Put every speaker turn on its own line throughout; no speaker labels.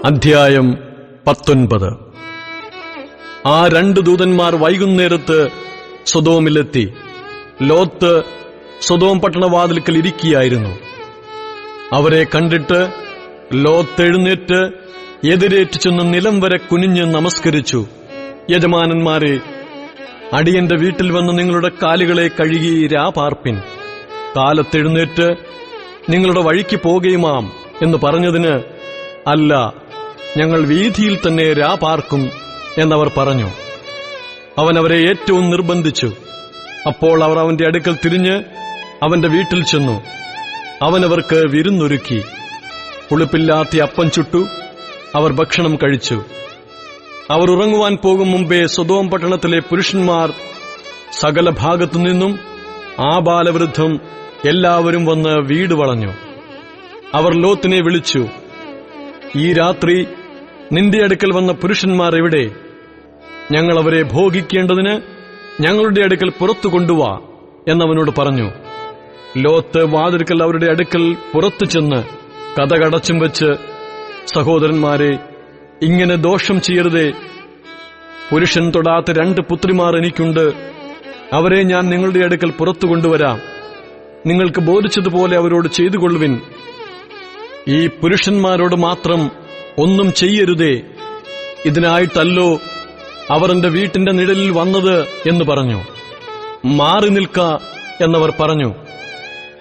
അധ്യായം 19. ആ രണ്ട് ദൂതന്മാർ വൈകുന്നേരത്ത് സൊദോമിലെത്തി. ലോത്ത് സൊദോം പട്ടണവാതിൽക്കൽ ഇരിക്കുകയായിരുന്നു. അവരെ കണ്ടിട്ട് ലോത്ത് എഴുന്നേറ്റ് എതിരേറ്റ് ചെന്ന് നിലം വരെ കുനിഞ്ഞ് നമസ്കരിച്ചു. യജമാനന്മാരെ, അടിയന്റെ വീട്ടിൽ വന്ന് നിങ്ങളുടെ കാലുകളെ കഴുകി രാപാർപ്പിൻ. കാലത്തെഴുന്നേറ്റ് നിങ്ങളുടെ വഴിക്ക് പോകുകയുമാം എന്ന് പറഞ്ഞതിന്, അല്ല, ഞങ്ങൾ വീഥിയിൽ തന്നെ രാപാർക്കും എന്നവർ പറഞ്ഞു. അവൻ അവരെ ഏറ്റവും നിർബന്ധിച്ചു. അപ്പോൾ അവർ അവന്റെ അടുക്കൽ തിരിഞ്ഞ് അവന്റെ വീട്ടിൽ ചെന്നു. അവനവർക്ക് വിരുന്നൊരുക്കി. പുളിപ്പില്ലാത്ത അപ്പം ചുട്ടു. അവർ ഭക്ഷണം കഴിച്ചു. അവർ ഉറങ്ങുവാൻ പോകും മുമ്പേ സൊദോം പട്ടണത്തിലെ പുരുഷന്മാർ സകല ഭാഗത്തുനിന്നും ആബാലവൃദ്ധം എല്ലാവരും വന്ന് വീട് വളഞ്ഞു. അവർ ലോത്തിനെ വിളിച്ചു, ഈ രാത്രി നിന്റെ അടുക്കൽ വന്ന പുരുഷന്മാർ എവിടെ? ഞങ്ങൾ അവരെ ഭോഗിക്കേണ്ടതിന് ഞങ്ങളുടെ അടുക്കൽ പുറത്തു കൊണ്ടുവാ എന്നവനോട് പറഞ്ഞു. ലോത്ത് വാതിൽക്കൽ അവരുടെ അടുക്കൽ പുറത്തു ചെന്ന് കതകടച്ചും വെച്ച്, സഹോദരന്മാരെ, ഇങ്ങനെ ദോഷം ചെയ്യരുതേ. പുരുഷൻ തൊടാത്ത 2 പുത്രിമാർ എനിക്കുണ്ട്. അവരെ ഞാൻ നിങ്ങളുടെ അടുക്കൽ പുറത്തു കൊണ്ടുവരാം. നിങ്ങൾക്ക് ബോധിച്ചതുപോലെ അവരോട് ചെയ്തുകൊള്ളുവിൻ. ഈ പുരുഷന്മാരോട് മാത്രം ഒന്നും ചെയ്യരുതേ. ഇതിനായിട്ടല്ലോ അവർ എന്റെ വീട്ടിന്റെ നിഴലിൽ വന്നത് എന്ന് പറഞ്ഞു. മാറി നിൽക്ക എന്നവർ പറഞ്ഞു.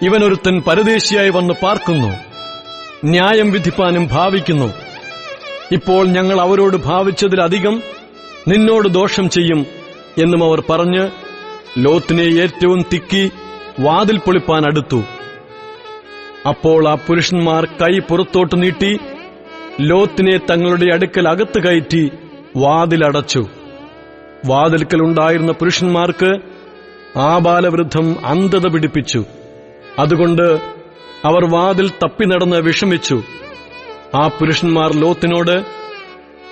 ഇവനൊരുത്തൻ പരദേശിയായി വന്ന് പാർക്കുന്നു, ന്യായം വിധിപ്പാനും ഭാവിക്കുന്നു. ഇപ്പോൾ ഞങ്ങൾ അവരോട് ഭാവിച്ചതിലധികം നിന്നോട് ദോഷം ചെയ്യും എന്നും അവർ പറഞ്ഞ് ലോത്തിനെ ഏറ്റവും തിക്കി വാതിൽ പൊളിപ്പാൻ അടുത്തു. അപ്പോൾ ആ പുരുഷന്മാർ കൈ പുറത്തോട്ട് നീട്ടി ലോത്തിനെ തങ്ങളുടെ അടുക്കൽ അകത്ത് കയറ്റി വാതിലടച്ചു. വാതിൽക്കലുണ്ടായിരുന്ന പുരുഷന്മാർക്ക് ആബാലവൃദ്ധം അന്ധത പിടിപ്പിച്ചു. അതുകൊണ്ട് അവർ വാതിൽ തപ്പി നടന്ന് വിഷമിച്ചു. ആ പുരുഷന്മാർ ലോത്തിനോട്,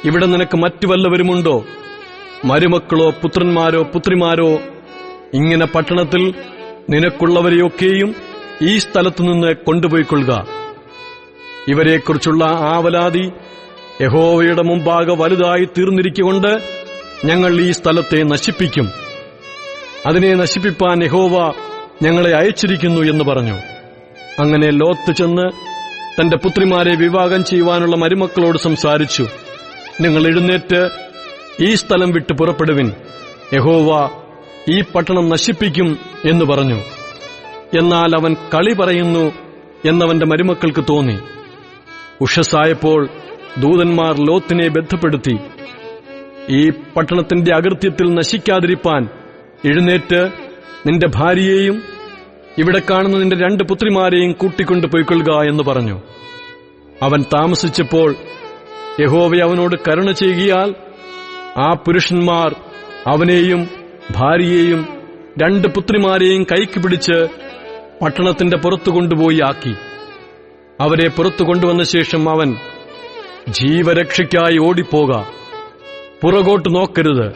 ഇവിടെ നിനക്ക് മറ്റു വല്ലവരുമുണ്ടോ? മരുമക്കളോ പുത്രന്മാരോ പുത്രിമാരോ? ഇങ്ങനെ പട്ടണത്തിൽ നിനക്കുള്ളവരെയൊക്കെയും ഈ സ്ഥലത്തുനിന്ന് കൊണ്ടുപോയിക്കൊള്ളുക. ഇവരെക്കുറിച്ചുള്ള ആവലാതി യഹോവയുടെ മുമ്പാകെ വലുതായി തീർന്നിരിക്കൊണ്ട് ഞങ്ങൾ ഈ സ്ഥലത്തെ നശിപ്പിക്കും. അതിനെ നശിപ്പിപ്പാൻ യഹോവ ഞങ്ങളെ അയച്ചിരിക്കുന്നു എന്ന് പറഞ്ഞു. അങ്ങനെ ലോത്ത് ചെന്ന് തന്റെ പുത്രിമാരെ വിവാഹം ചെയ്യുവാനുള്ള മരുമക്കളോട് സംസാരിച്ചു. നിങ്ങൾ എഴുന്നേറ്റ് ഈ സ്ഥലം വിട്ട് പുറപ്പെടുവിൻ. യഹോവ ഈ പട്ടണം നശിപ്പിക്കും എന്ന് പറഞ്ഞു. എന്നാൽ അവൻ കളി പറയുന്നു എന്നവന്റെ മരുമക്കൾക്ക് തോന്നി. ഉഷസ്സായപ്പോൾ ദൂതന്മാർ ലോത്തിനെ ബന്ധപ്പെടുത്തി, ഈ പട്ടണത്തിന്റെ അകൃത്യത്തിൽ നശിക്കാതിരിപ്പാൻ എഴുന്നേറ്റ് നിന്റെ ഭാര്യയെയും ഇവിടെ കാണുന്ന നിന്റെ 2 പുത്രിമാരെയും കൂട്ടിക്കൊണ്ടു പോയിക്കൊള്ളുക എന്ന് പറഞ്ഞു. അവൻ താമസിച്ചപ്പോൾ യഹോവ അവനോട് കരുണ ചെയ്യുകയാൽ ആ പുരുഷന്മാർ അവനെയും ഭാര്യയെയും 2 പുത്രിമാരെയും കൈക്ക് പിടിച്ച് പട്ടണത്തിന്റെ പുറത്തു കൊണ്ടുപോയി ആക്കി. അവരെ പുറത്തു കൊണ്ടുവന്ന ശേഷം അവൻ, ജീവരക്ഷയ്ക്കായി ഓടിപ്പോക, പുറകോട്ട് നോക്കരുത്,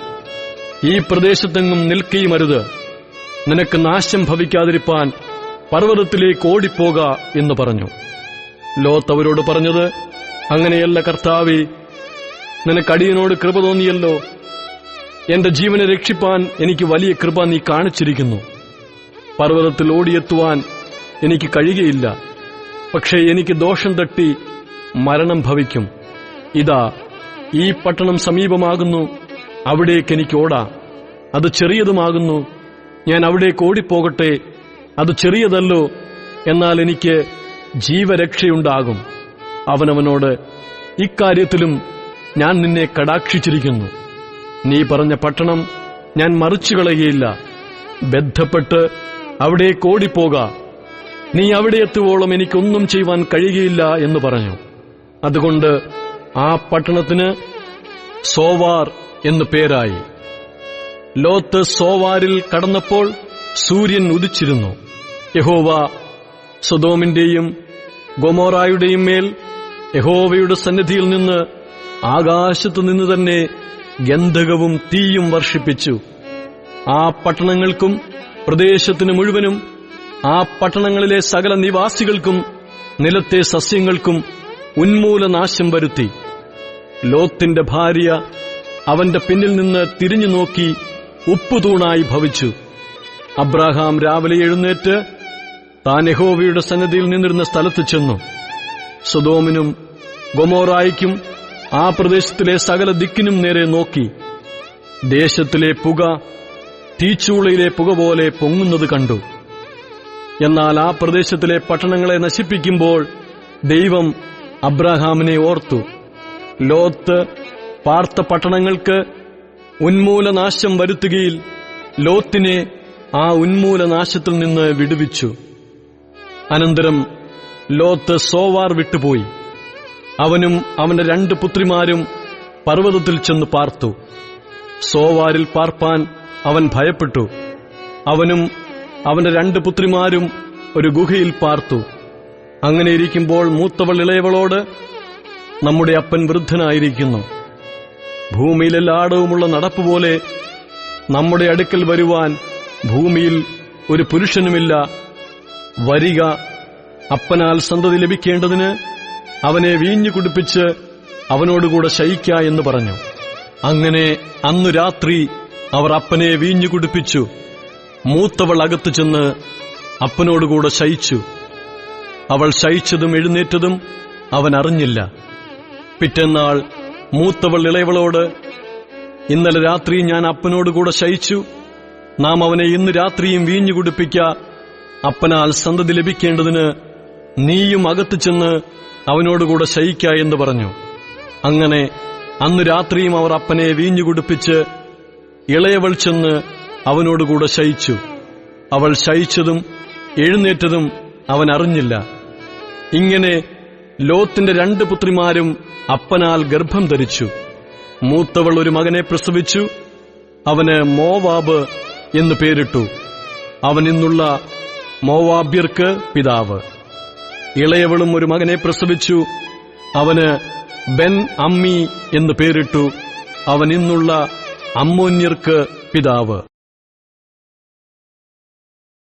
ഈ പ്രദേശത്തെങ്ങും നിൽക്കുകയുമരുത്, നിനക്ക് നാശം ഭവിക്കാതിരിപ്പാൻ പർവ്വതത്തിലേക്ക് ഓടിപ്പോക എന്ന് പറഞ്ഞു. ലോത്ത് അവരോട് പറഞ്ഞത്, അങ്ങനെയല്ല കർത്താവേ, നിനക്കടിയനോട് കൃപ തോന്നിയല്ലോ. എന്റെ ജീവനെ രക്ഷിപ്പാൻ എനിക്ക് വലിയ കൃപ നീ കാണിച്ചിരിക്കുന്നു. പർവ്വതത്തിൽ ഓടിയെത്തുവാൻ എനിക്ക് കഴിയുകയില്ല. പക്ഷേ എനിക്ക് ദോഷം തട്ടി മരണം ഭവിക്കും. ഇതാ, ഈ പട്ടണം സമീപമാകുന്നു, അവിടേക്ക് എനിക്ക് ഓടാം. അത് ചെറിയതുമാകുന്നു, ഞാൻ അവിടേക്ക് ഓടിപ്പോകട്ടെ. അത് ചെറിയതല്ലോ, എന്നാൽ എനിക്ക് ജീവരക്ഷയുണ്ടാകും. അവനവനോട്, ഇക്കാര്യത്തിലും ഞാൻ നിന്നെ കടാക്ഷിച്ചിരിക്കുന്നു. നീ പറഞ്ഞ പട്ടണം ഞാൻ മറിച്ചുകളയുകയില്ല. ബന്ധപ്പെട്ട് അവിടേക്ക് ഓടിപ്പോക. നീ അവിടെ എത്തുവോളം എനിക്കൊന്നും ചെയ്യുവാൻ കഴിയുകയില്ല എന്ന് പറഞ്ഞു. അതുകൊണ്ട് ആ പട്ടണത്തിന് സോവാർ എന്നു പേരായി. ലോത്ത് സോവാരിൽ കടന്നപ്പോൾ സൂര്യൻ ഉദിച്ചിരുന്നു. യഹോവ സൊദോമിന്റെയും ഗൊമോറായുടെയും മേൽ യഹോവയുടെ സന്നിധിയിൽ നിന്ന് ആകാശത്തുനിന്ന് തന്നെ ഗന്ധകവും തീയും വർഷിപ്പിച്ചു. ആ പട്ടണങ്ങൾക്കും പ്രദേശത്തിന് മുഴുവനും ആ പട്ടണങ്ങളിലെ സകല നിവാസികൾക്കും നിലത്തെ സസ്യങ്ങൾക്കും ഉന്മൂലനാശം വരുത്തി. ലോത്തിന്റെ ഭാര്യ അവന്റെ പിന്നിൽ നിന്ന് തിരിഞ്ഞു നോക്കി ഉപ്പുതൂണായി ഭവിച്ചു. അബ്രാഹാം രാവിലെ എഴുന്നേറ്റ് താൻ യഹോവയുടെ സന്നിധിയിൽ നിന്നിരുന്ന സ്ഥലത്ത് ചെന്നു. സൊദോമിനും ഗൊമോറായ്ക്കും ആ പ്രദേശത്തിലെ സകല ദിക്കിനും നേരെ നോക്കി. ദേശത്തിലെ പുക തീച്ചൂളയിലെ പുക പോലെ പൊങ്ങുന്നത് കണ്ടു. എന്നാൽ ആ പ്രദേശത്തിലെ പട്ടണങ്ങളെ നശിപ്പിക്കുമ്പോൾ ദൈവം അബ്രാഹാമിനെ ഓർത്തു. ലോത്ത് പാർത്ത പട്ടണങ്ങൾക്ക് ഉന്മൂലനാശം വരുത്തുകയിൽ ലോത്തിനെ ആ ഉന്മൂലനാശത്തിൽ നിന്ന് വിടുവിച്ചു. അനന്തരം ലോത്ത് സോവാർ വിട്ടുപോയി. അവനും അവന്റെ 2 പുത്രിമാരും പർവ്വതത്തിൽ ചെന്ന് പാർത്തു. സോവാരിൽ പാർപ്പാൻ അവൻ ഭയപ്പെട്ടു. അവനും അവന്റെ 2 പുത്രിമാരും ഒരു ഗുഹയിൽ പാർത്തു. അങ്ങനെയിരിക്കുമ്പോൾ മൂത്തവൾ ഇളയവളോട്, നമ്മുടെ അപ്പൻ വൃദ്ധനായിരിക്കുന്നു. ഭൂമിയിലെല്ലായിടവുമുള്ള നടപ്പുപോലെ നമ്മുടെ അടുക്കൽ വരുവാൻ ഭൂമിയിൽ ഒരു പുരുഷനുമില്ല. വരിക, അപ്പനാൽ സന്തതി ലഭിക്കേണ്ടതിന് അവനെ വീഞ്ഞു കുടിപ്പിച്ച് അവനോടുകൂടെ ശയിക്ക എന്ന് പറഞ്ഞു. അങ്ങനെ അന്നു രാത്രി അവർ അപ്പനെ വീഞ്ഞു കുടിപ്പിച്ചു. മൂത്തവൾ അകത്തു ചെന്ന് അപ്പനോടുകൂടെ ശയിച്ചു. അവൾ ശയിച്ചതും എഴുന്നേറ്റതും അവൻ അറിഞ്ഞില്ല. പിറ്റെന്നാൾ മൂത്തവൾ ഇളയവളോട്, ഇന്നലെ രാത്രി ഞാൻ അപ്പനോടുകൂടെ ശയിച്ചു. നാം അവനെ ഇന്ന് രാത്രിയും വീഞ്ഞു കുടിപ്പിക്ക. അപ്പനാൽ സന്തതി ലഭിക്കേണ്ടതിന് നീയും അകത്തു ചെന്ന് അവനോടുകൂടെ ശയിക്ക എന്ന് പറഞ്ഞു. അങ്ങനെ അന്നു രാത്രിയും അവർ അപ്പനെ വീഞ്ഞു കുടിപ്പിച്ച് ഇളയവൾ ചെന്ന് അവനോടുകൂടെ ശയിച്ചു. അവൾ ശയിച്ചതും എഴുന്നേറ്റതും അവൻ അറിഞ്ഞില്ല. ഇങ്ങനെ ലോത്തിന്റെ 2 പുത്രിമാരും അപ്പനാൽ ഗർഭം ധരിച്ചു. മൂത്തവൾ ഒരു മകനെ പ്രസവിച്ചു. അവന് മോവാബ് എന്ന് പേരിട്ടു. അവൻ ഇന്നുള്ള മോവാബ്യർക്ക് പിതാവ്. ഇളയവളും ഒരു മകനെ പ്രസവിച്ചു. അവന് ബെൻ അമ്മി എന്ന് പേരിട്ടു. അവൻ ഇന്നുള്ള അമ്മോന്യർക്ക് പിതാവ്.